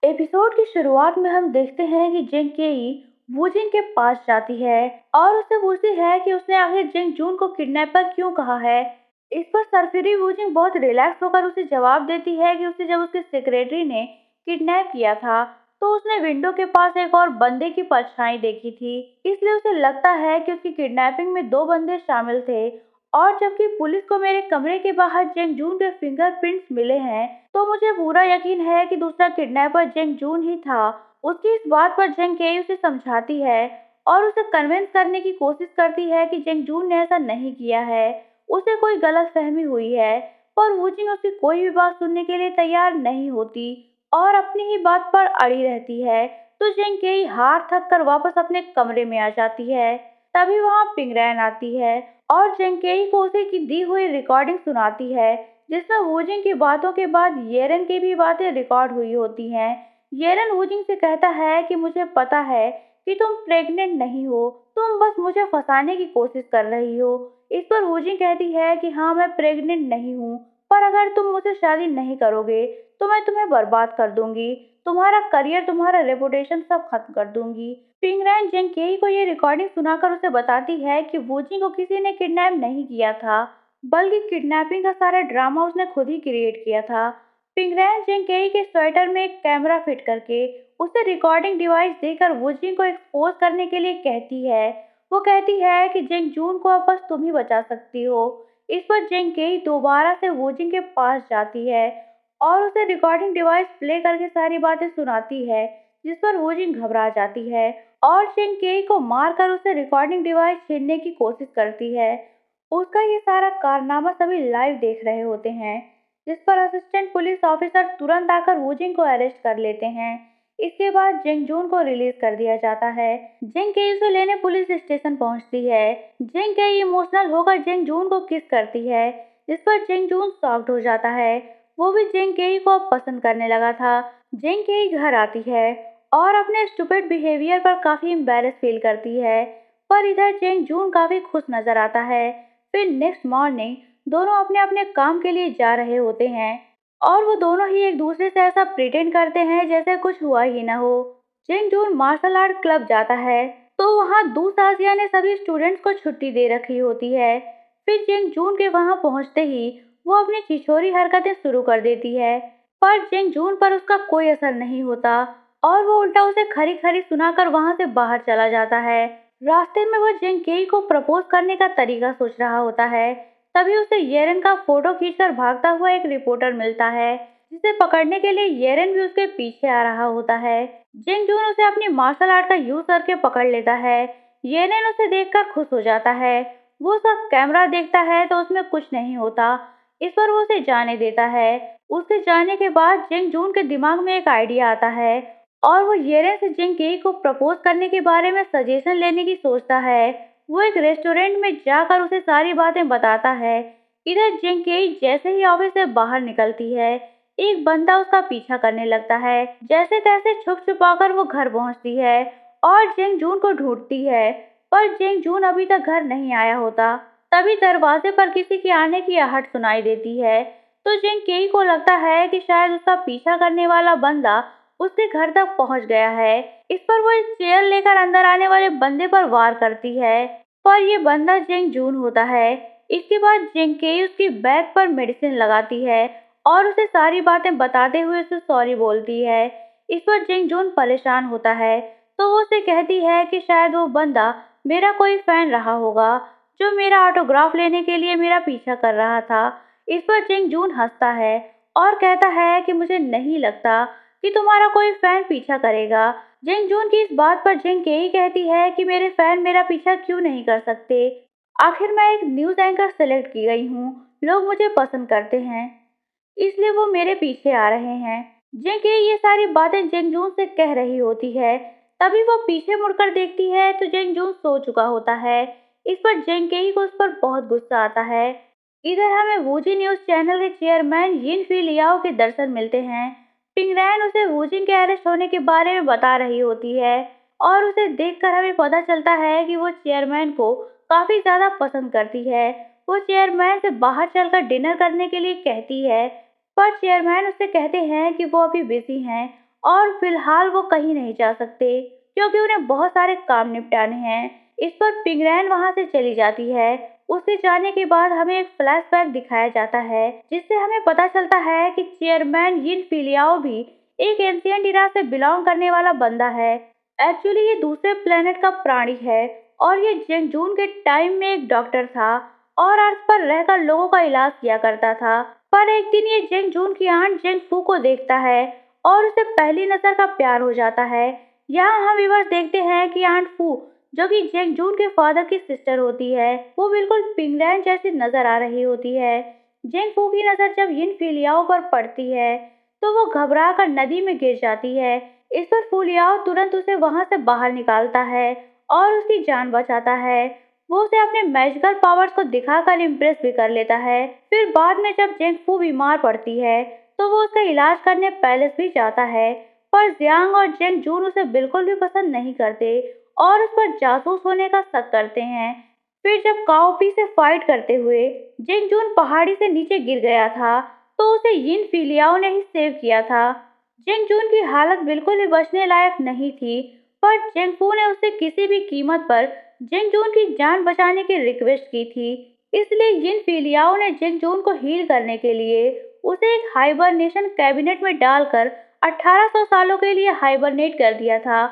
Episode की शुरुआत में हम देखते हैं कि जिंग केई वूजिन के पास जाती है और उससे पूछती है कि उसने आखिर जिंग जून को किडनैपर क्यों कहा है। इस पर सरफिरी वूजिन बहुत रिलैक्स होकर उसे जवाब देती है कि उसे जब उसके सेक्रेटरी ने किडनैप किया था तो उसने विंडो के पास एक और बंदे की परछाई देखी थी, इसलिए उसे लगता है कि उसकी किडनैपिंग में दो बंदे शामिल थे। और जबकि पुलिस को मेरे कमरे के बाहर जेंग जून के फिंगरप्रिंट्स मिले हैं, तो मुझे पूरा यकीन है कि दूसरा किडनैपर जेंग जून ही था। उसकी इस बात पर जेंग केई उसे समझाती है और उसे कन्विंस करने की कोशिश करती है कि जेंग जून ने ऐसा नहीं किया है, उसे कोई गलतफहमी हुई है। पर वूजिंग उसकी कोई भी बात सुनने के लिए तैयार नहीं होती और अपनी ही बात पर अड़ी रहती है। तो जेंग केई हार थक कर वापस अपने कमरे में आ जाती है। तभी वहाँ पिंगरैन आती है और जेंग केई को उसे की दी हुई रिकॉर्डिंग सुनाती है, जिसमें वूजिंग की बातों के बाद येरन की भी बातें रिकॉर्ड हुई होती हैं। येरन वूजिंग से कहता है कि मुझे पता है कि तुम प्रेग्नेंट नहीं हो, तुम बस मुझे फंसाने की कोशिश कर रही हो। इस पर वूजिंग कहती है कि हाँ, मैं प्रेग्नेंट नहीं हूँ, पर अगर तुम मुझसे शादी नहीं करोगे तो मैं तुम्हें बर्बाद कर दूंगी, तुम्हारा करियर, तुम्हारा रेपुटेशन सब खत्म कर दूंगी। पिंगरैन जेंग केई को ये रिकॉर्डिंग सुनाकर उसे बताती है कि वूजिंग को किसी ने किडनैप नहीं किया था, बल्कि किडनैपिंग का सारा ड्रामा उसने खुद ही क्रिएट किया था। पिंगरैन जेंग केई के स्वेटर में एक कैमरा फिट करके उसे रिकॉर्डिंग डिवाइस देकर वूजिंग को एक्सपोज करने के लिए कहती है। वो कहती है कि जेंग जून को अब बस तुम ही बचा सकती हो। इस पर जेंग केई दोबारा से वूजिंग के पास जाती है और उसे रिकॉर्डिंग डिवाइस प्ले करके सारी बातें सुनाती है, जिस पर वूजिंग घबरा जाती है और जेंग केई को मारकर उसे रिकॉर्डिंग डिवाइस छीनने की कोशिश करती है। उसका ये सारा कारनामा सभी लाइव देख रहे होते हैं, जिस पर असिस्टेंट पुलिस ऑफिसर तुरंत आकर वूजिंग को अरेस्ट कर लेते हैं। इसके बाद जेंग जून को रिलीज कर दिया जाता है। जेंग केई उसे लेने पुलिस स्टेशन पहुंचती है। जेंग केई इमोशनल होकर जेंग जून को किस करती है, जिस पर जेंग जून शॉक्ड हो जाता है। वो भी जेंग केई को अब पसंद करने लगा था। जेंग केई घर आती है और अपने स्टूपिड बिहेवियर पर काफी एम्बैरेस फील करती है, पर इधर जेंग जून काफी खुश नजर आता है। फिर नेक्स्ट मॉर्निंग दोनों अपने अपने काम के लिए जा रहे होते हैं और वो दोनों ही एक दूसरे से ऐसा प्रिटेंड करते हैं जैसे कुछ हुआ ही ना हो। जेंग जून मार्शल आर्ट क्लब जाता है तो वहाँ दू साजिया ने सभी स्टूडेंट्स को छुट्टी दे रखी होती है। फिर जेंग जून के वहाँ पहुँचते ही वो अपनी छिछोरी हरकतें शुरू कर देती है, पर जेंग जून पर उसका कोई असर नहीं होता और वो उल्टा उसे खरी खरी सुनाकर वहाँ से बाहर चला जाता है। रास्ते में वो जेंग केई को प्रपोज करने का तरीका सोच रहा होता है, तभी उसे येरेन का फोटो खींचकर भागता हुआ एक रिपोर्टर मिलता है, जिसे पकड़ने के लिए येरेन भी उसके पीछे आ रहा होता है। जेंग जून उसे अपनी मार्शल आर्ट का यूज करके पकड़ लेता है। येरेन उसे देखकर खुश हो जाता है। वो उसका कैमरा देखता है तो उसमें कुछ नहीं होता, इस पर वो उसे जाने देता है। उसके जाने के बाद जेंग जून के दिमाग में एक आइडिया आता है और वो येरेन से जेंग केई को प्रपोज करने के बारे में सजेशन लेने की सोचता है। वो एक रेस्टोरेंट में जाकर उसे सारी बातें बताता है। इधर जेंग केई जैसे ही ऑफिस से बाहर निकलती है, एक बंदा उसका पीछा करने लगता है। जैसे तैसे छुप छुपाकर वो घर पहुंचती है और जेंग जून को ढूंढती है, पर जेंग जून अभी तक घर नहीं आया होता। तभी दरवाजे पर किसी के आने की आहट सुनाई देती है, तो जेंग केई को लगता है कि शायद उसका पीछा करने वाला बंदा उसके घर तक पहुंच गया है। इस पर वो एक चेयर लेकर अंदर आने वाले बंदे पर वार करती है, पर ये बंदा जेंग जून होता है। इसके बाद जेंग केई उसकी बैग पर मेडिसिन लगाती है और उसे सारी बातें बताते हुए उसे सॉरी बोलती है। इस पर जेंग जून परेशान होता है, तो वो उसे कहती है कि शायद वो बंदा मेरा कोई फैन रहा होगा जो मेरा ऑटोग्राफ लेने के लिए मेरा पीछा कर रहा था। इस पर जेंग जून हंसता है और कहता है कि मुझे नहीं लगता कि तुम्हारा कोई फैन पीछा करेगा। जेंग जून की इस बात पर जेंग केई कहती है कि मेरे फैन मेरा पीछा क्यों नहीं कर सकते, आखिर मैं एक न्यूज एंकर सेलेक्ट की गई हूँ, लोग मुझे पसंद करते हैं, इसलिए वो मेरे पीछे आ रहे हैं। जेंग केई ये सारी बातें जेंग जून से कह रही होती है। तभी वो पीछे मुड़कर देखती है तो जेंग जून सो चुका होता है। इस पर जेंग केई को उस पर बहुत गुस्सा आता है। इधर हमें वूजी न्यूज चैनल के चेयरमैन यिन फी लियाओ के दर्शन मिलते हैं। पिंगरैन उसे वूजिंग के अरेस्ट होने के बारे में बता रही होती है और उसे देखकर हमें पता चलता है कि वो चेयरमैन को काफी ज्यादा पसंद करती है। वो चेयरमैन से बाहर चलकर डिनर करने के लिए कहती है, पर चेयरमैन उससे कहते हैं कि वो अभी बिजी हैं और फिलहाल वो कहीं नहीं जा सकते क्योंकि उन्हें बहुत सारे काम निपटाने हैं। इस पर पिंगरैन वहां से चली जाती है। उसके जाने के बाद हमें एक फ्लैशबैक दिखाया जाता है जिससे हमें पता चलता है कि चेयरमैन यिन फिलियाओ भी एक एंशिएंट इरा से बिलोंग करने वाला बंदा है। एक्चुअली ये दूसरे प्लेनेट का प्राणी है और ये जेंग जून के टाइम में एक डॉक्टर था और अर्थ पर रहकर लोगों का इलाज किया करता था। पर एक दिन ये जेंग जून की आंट जेंग फू को देखता है और उसे पहली नजर का प्यार हो जाता है। यहाँ हम व्यूअर्स देखते हैं कि आंट फू जो कि जेंग जून के फादर की सिस्टर होती है वो बिल्कुल पिंगलैन जैसी नजर आ रही होती है। जेंग फू की नजर जब यिन फिलियाओ पर पड़ती है तो वो घबरा कर नदी में गिर जाती है। इस पर फुलियाओ तुरंत उसे वहां से बाहर निकालता है और उसकी जान बचाता है। वो उसे अपने मैजिकल पावर्स को दिखाकर इम्प्रेस भी कर लेता है। फिर बाद में जब जेंग फू बीमार पड़ती है तो वो उसका इलाज करने पैलेस भी जाता है। पर जियांग और जेंग जून उसे बिल्कुल भी पसंद नहीं करते और उस पर जासूस होने का शक करते हैं। फिर जब काओपी से फाइट करते हुए जेंग जून पहाड़ी से नीचे गिर गया था तो उसे यिन फिलियाओ ने ही सेव किया था। जेंग जून की हालत बिल्कुल भी बचने लायक नहीं थी पर जेंग फू ने उससे किसी भी कीमत पर जेंग जून की जान बचाने की रिक्वेस्ट की थी। इसलिए यिन फिलियाओ ने जेंग जून को हील करने के लिए उसे एक हाइबरनेशन कैबिनेट में डालकर 1800 सालों के लिए हाइबरनेट कर दिया था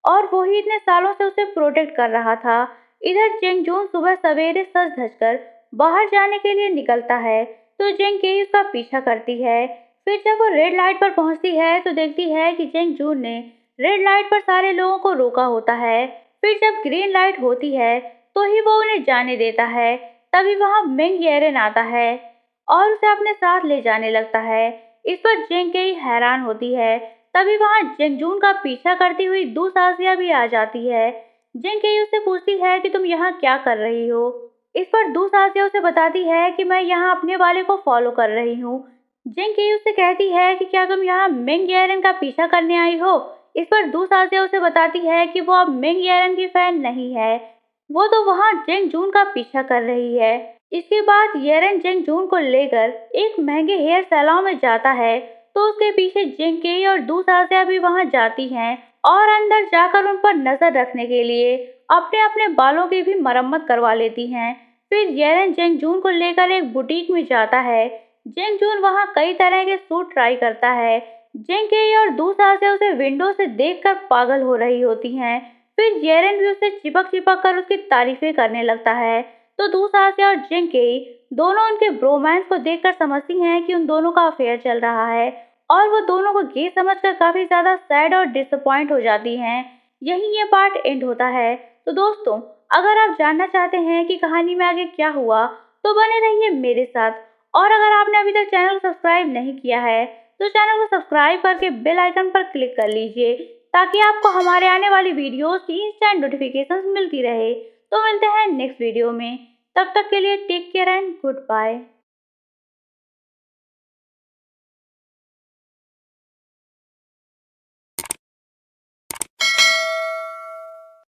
और वही इतने सालों से उसे प्रोटेक्ट कर रहा था। इधर जेंग जून सुबह सवेरे सज धज कर बाहर जाने के लिए निकलता है तो जेंग केई उसका पीछा करती है। फिर जब वो रेड लाइट पर पहुंचती है तो देखती है कि जेंग जून ने रेड लाइट पर सारे लोगों को रोका होता है। फिर जब ग्रीन लाइट होती है तो ही वो उन्हें जाने देता है। तभी वहां मेंग येरेन आता है और उसे अपने साथ ले जाने लगता है। इस पर जेंग केई हैरान होती है। तभी वहां जेंग जून का पीछा करती हुई दू साजिया भी आ जाती है। जेंग केई उससे पूछती है कि तुम यहाँ क्या कर रही हो। इस पर दू साजिया उसे बताती है कि मैं यहाँ अपने वाले को फॉलो कर रही हूँ। जेंग केई उससे कहती है कि क्या तुम यहाँ मेंग येरेन का पीछा करने आई हो। इस पर दू साजिया उसे बताती है कि वो अब मेंग येरेन की फैन नहीं है, वो तो वहाँ जेंग जून का पीछा कर रही है। इसके बाद येरेन जेंग जून को लेकर एक महंगे हेयर सैलून में जाता है तो उसके पीछे जेंग केई और दू साजिया भी वहां जाती हैं और अंदर जाकर उन पर नजर रखने के लिए अपने अपने बालों की भी मरम्मत करवा लेती हैं। फिर येरेन जेंग जून को लेकर एक बुटीक में जाता है। जेंग जून वहां कई तरह के सूट ट्राई करता है। जेंग केई और दू साजिया उसे विंडो से देखकर पागल हो रही होती हैं। फिर येरेन भी उससे चिपक चिपक कर उसकी तारीफें करने लगता है तो दू साजिया और जेंग केई दोनों उनके ब्रोमांस को देखकर समझती हैं कि उन दोनों का अफेयर चल रहा है और वो दोनों को गे समझकर काफी ज्यादा सैड और डिसअपॉइंट हो जाती हैं। यही ये पार्ट एंड होता है। तो दोस्तों, अगर आप जानना चाहते हैं कि कहानी में आगे क्या हुआ तो बने रहिए मेरे साथ। और अगर आपने अभी तक चैनल को सब्सक्राइब नहीं किया है तो चैनल को सब्सक्राइब करके बेल आइकन पर क्लिक कर लीजिए ताकि आपको हमारे आने वाली वीडियोस की इंस्टेंट नोटिफिकेशंस मिलती रहे। तो मिलते हैं नेक्स्ट वीडियो में। तब तक के लिए take care and good bye.